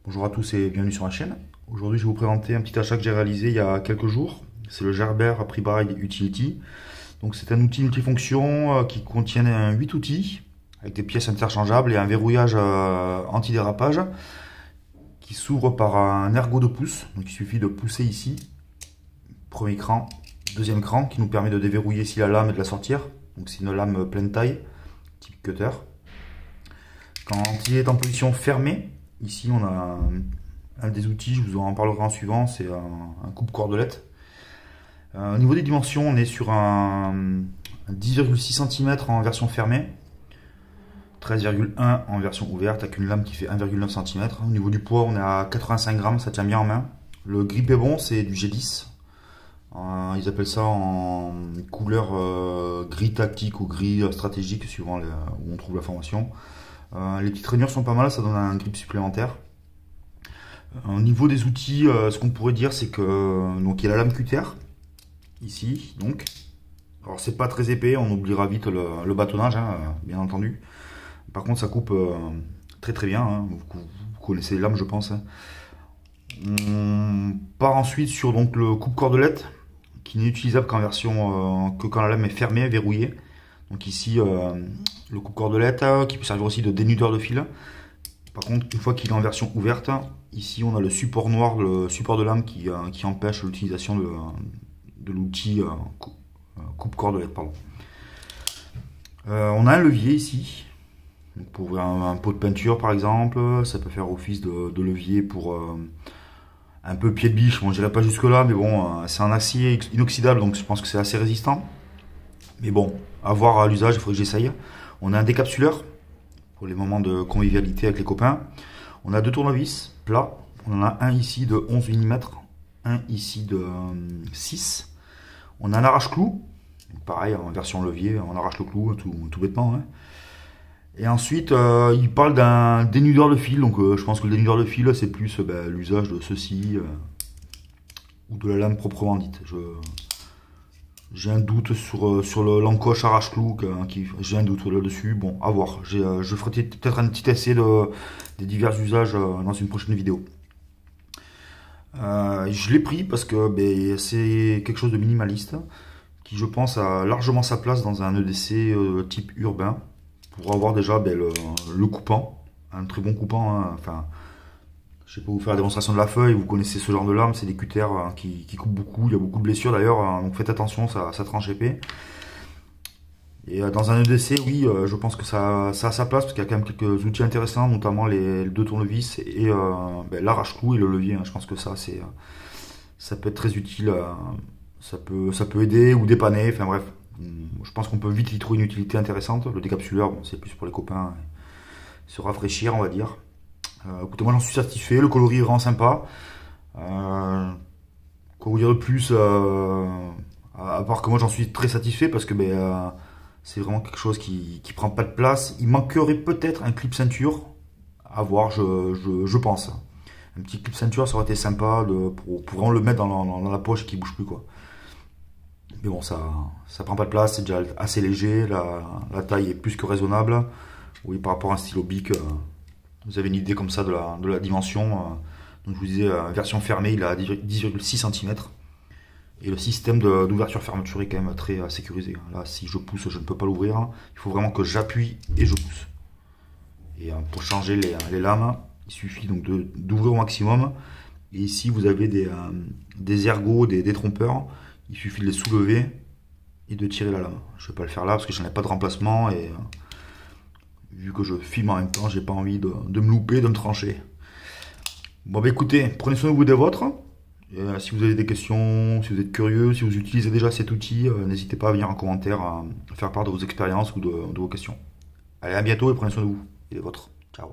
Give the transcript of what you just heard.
Bonjour à tous et bienvenue sur ma chaîne. Aujourd'hui je vais vous présenter un petit achat que j'ai réalisé il y a quelques jours. C'est le Gerber Pre-Buy Utility. Donc c'est un outil multifonction qui contient 8 outils avec des pièces interchangeables et un verrouillage anti-dérapage qui s'ouvre par un ergot de pouce. Donc il suffit de pousser ici. Premier cran, deuxième cran qui nous permet de déverrouiller ici la lame et de la sortir. Donc c'est une lame pleine taille, type cutter. Quand il est en position fermée, ici on a un des outils, je vous en parlerai en suivant, c'est un coupe-cordelette. Au niveau des dimensions, on est sur un 10,6 cm en version fermée, 13,1 en version ouverte avec une lame qui fait 1,9 cm. Au niveau du poids, on est à 85 grammes, ça tient bien en main. Le grip est bon, c'est du G10. Ils appellent ça en couleur gris tactique ou gris stratégique, suivant où on trouve la formation. Les petites rainures sont pas mal, ça donne un grip supplémentaire. Au niveau des outils, ce qu'on pourrait dire, c'est que donc il y a la lame cutter ici, donc. Alors c'est pas très épais, on oubliera vite le bâtonnage, hein, bien entendu. Par contre, ça coupe très très bien. Hein. Vous connaissez les lames, je pense. Hein. On part ensuite sur donc le coupe-cordelette, qui n'est utilisable qu'en version que quand la lame est fermée, verrouillée. Donc ici, le coupe-cordelette qui peut servir aussi de dénudeur de fil. Par contre, une fois qu'il est en version ouverte, ici on a le support noir, le support de lame qui empêche l'utilisation de l'outil coupe-cordelette. On a un levier ici, donc pour ouvrir un pot de peinture par exemple. Ça peut faire office de levier pour un peu pied de biche. Bon, je n'irai pas jusque là, mais bon, c'est un acier inoxydable, donc je pense que c'est assez résistant. Mais bon, à voir à l'usage, il faudrait que j'essaye. On a un décapsuleur pour les moments de convivialité avec les copains. On a deux tournevis plats. On en a un ici de 11 mm, un ici de 6. On a un arrache-clou. Pareil, en version levier, on arrache le clou tout bêtement. Hein. Et ensuite, il parle d'un dénudeur de fil. Donc je pense que le dénudeur de fil, c'est plus l'usage de ceci ou de la lame proprement dite. J'ai un doute sur l'encoche arrache-clou, j'ai un doute là-dessus. Bon, à voir. Je ferai peut-être un petit essai des divers usages dans une prochaine vidéo. Je l'ai pris parce que c'est quelque chose de minimaliste qui, je pense, a largement sa place dans un EDC type urbain pour avoir déjà le coupant, un très bon coupant. Hein. Enfin, je ne vais pas vous faire la démonstration de la feuille, vous connaissez ce genre de lame, c'est des cutters qui coupent beaucoup, il y a beaucoup de blessures d'ailleurs, donc faites attention, ça tranche épais. Et dans un EDC, oui, je pense que ça a sa place, parce qu'il y a quand même quelques outils intéressants, notamment les deux tournevis et l'arrache-clou et le levier. Hein. Je pense que ça peut être très utile, ça peut aider ou dépanner, enfin bref. Je pense qu'on peut vite y trouver une utilité intéressante. Le décapsuleur, bon, c'est plus pour les copains, se rafraîchir, on va dire. Écoutez, moi j'en suis satisfait, le coloris est vraiment sympa. Quoi vous dire de plus, à part que moi j'en suis très satisfait parce que c'est vraiment quelque chose qui prend pas de place. Il manquerait peut-être un clip ceinture, à voir, je pense. Un petit clip ceinture, ça aurait été sympa pour vraiment le mettre dans la poche et qu'il bouge plus, quoi. Mais bon, ça prend pas de place, c'est déjà assez léger, la taille est plus que raisonnable. Oui, par rapport à un stylo Bic. Vous avez une idée comme ça de la dimension. Donc je vous disais, version fermée, il a 10,6 cm. Et le système d'ouverture-fermeture est quand même très sécurisé. Là, si je pousse, je ne peux pas l'ouvrir. Il faut vraiment que j'appuie et je pousse. Et pour changer les lames, il suffit donc d'ouvrir au maximum. Et ici, vous avez des ergots, des détrompeurs. Il suffit de les soulever et de tirer la lame. Je ne vais pas le faire là parce que je n'en ai pas de remplacement. Et vu que je filme en même temps, j'ai pas envie de me louper, de me trancher. Bon écoutez, prenez soin de vous et des vôtres. Si vous avez des questions, si vous êtes curieux, si vous utilisez déjà cet outil, n'hésitez pas à venir en commentaire à faire part de vos expériences ou de vos questions. Allez, à bientôt et prenez soin de vous et des vôtres. Ciao.